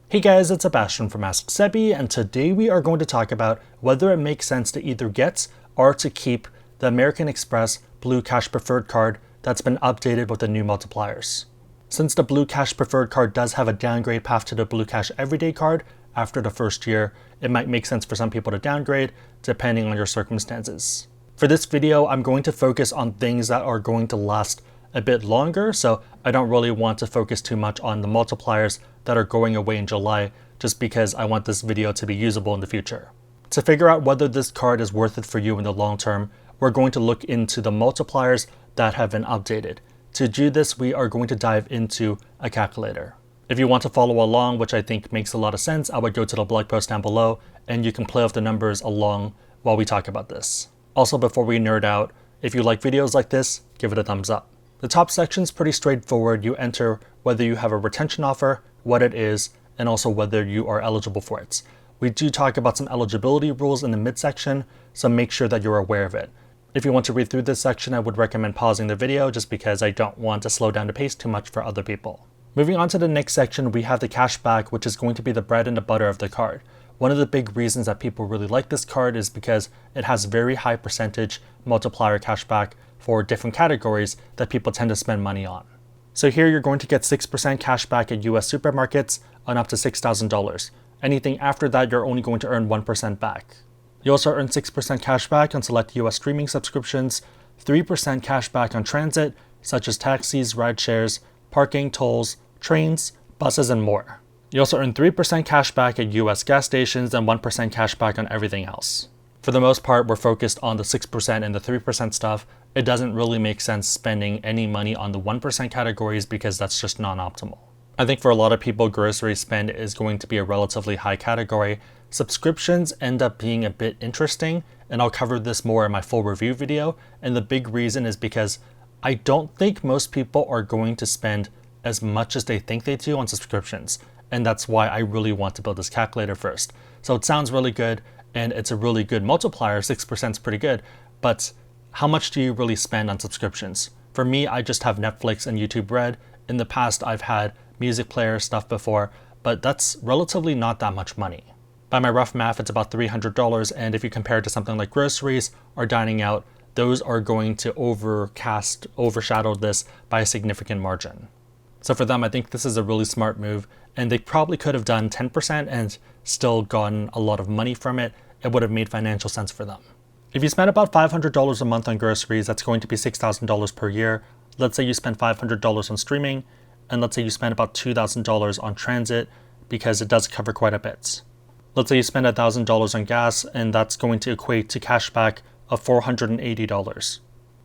Hey guys, it's Sebastian from AskSebby, and today we are going to talk about whether it makes sense to either get or to keep the American Express Blue Cash Preferred card that's been updated with the new multipliers. Since the Blue Cash Preferred card does have a downgrade path to the Blue Cash Everyday card after the first year, it might make sense for some people to downgrade depending on your circumstances. For this video, I'm going to focus on things that are going to last a bit longer, so I don't really want to focus too much on the multipliers that are going away in July, just because I want this video to be usable in the future. To figure out whether this card is worth it for you in the long term, we're going to look into the multipliers that have been updated. To do this, we are going to dive into a calculator. If you want to follow along, which I think makes a lot of sense, I would go to the blog post down below and you can play with the numbers along while we talk about this. Also, before we nerd out, if you like videos like this, give it a thumbs up. The top section is pretty straightforward. You enter whether you have a retention offer, what it is, and also whether you are eligible for it. We do talk about some eligibility rules in the midsection, so make sure that you're aware of it. If you want to read through this section, I would recommend pausing the video just because I don't want to slow down the pace too much for other people. Moving on to the next section, we have the cashback, which is going to be the bread and the butter of the card. One of the big reasons that people really like this card is because it has very high percentage multiplier cashback for different categories that people tend to spend money on. So here you're going to get 6% cashback at US supermarkets on up to $6,000. Anything after that, you're only going to earn 1% back. You also earn 6% cashback on select US streaming subscriptions, 3% cashback on transit, such as taxis, ride shares, parking, tolls, trains, buses, and more. You also earn 3% cashback at US gas stations and 1% cashback on everything else. For the most part, we're focused on the 6% and the 3% stuff. It doesn't really make sense spending any money on the 1% categories because that's just non-optimal. I think for a lot of people, grocery spend is going to be a relatively high category. Subscriptions end up being a bit interesting, and I'll cover this more in my full review video. And the big reason is because I don't think most people are going to spend as much as they think they do on subscriptions. And that's why I really want to build this calculator first. So it sounds really good, and it's a really good multiplier. 6% is pretty good, but how much do you really spend on subscriptions? For me, I just have Netflix and YouTube Red. In the past, I've had music player stuff before, but that's relatively not that much money. By my rough math, it's about $300, and if you compare it to something like groceries or dining out, those are going to overshadow this by a significant margin. So for them, I think this is a really smart move, and they probably could have done 10% and still gotten a lot of money from it. It would have made financial sense for them. If you spend about $500 a month on groceries, that's going to be $6,000 per year. Let's say you spend $500 on streaming, and let's say you spend about $2,000 on transit, because it does cover quite a bit. Let's say you spend $1,000 on gas, and that's going to equate to cashback of $480.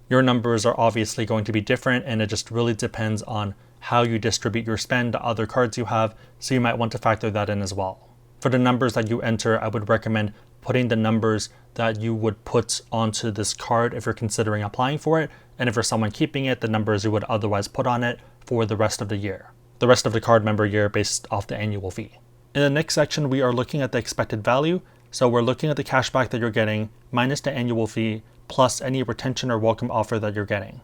Your numbers are obviously going to be different, and it just really depends on how you distribute your spend to other cards you have, so you might want to factor that in as well. For the numbers that you enter, I would recommend putting the numbers that you would put onto this card if you're considering applying for it, and if you're someone keeping it, the numbers you would otherwise put on it for the rest of the year. The rest of the card member year based off the annual fee. In the next section, we are looking at the expected value. So we're looking at the cashback that you're getting minus the annual fee plus any retention or welcome offer that you're getting.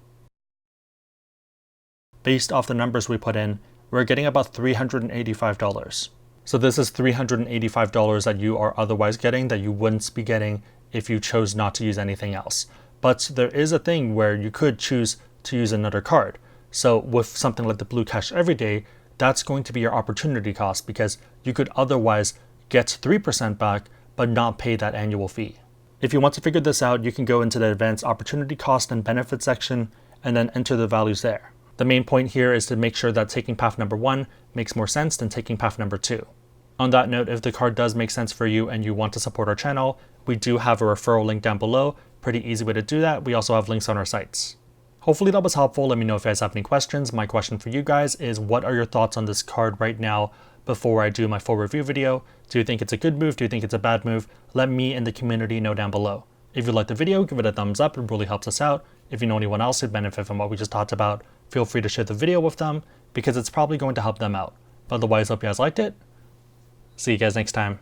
Based off the numbers we put in, we're getting about $385. So this is $385 that you are otherwise getting that you wouldn't be getting if you chose not to use anything else. But there is a thing where you could choose to use another card. So with something like the Blue Cash Everyday, that's going to be your opportunity cost because you could otherwise get 3% back but not pay that annual fee. If you want to figure this out, you can go into the advanced opportunity cost and benefit section and then enter the values there. The main point here is to make sure that taking path number 1 makes more sense than taking path number 2. On that note, if the card does make sense for you and you want to support our channel, we do have a referral link down below. Pretty easy way to do that. We also have links on our sites. Hopefully that was helpful. Let me know if you guys have any questions. My question for you guys is, what are your thoughts on this card right now before I do my full review video? Do you think it's a good move? Do you think it's a bad move? Let me in the community know down below. If you liked the video, give it a thumbs up. It really helps us out. If you know anyone else who'd benefit from what we just talked about, feel free to share the video with them because it's probably going to help them out. But otherwise, hope you guys liked it. See you guys next time.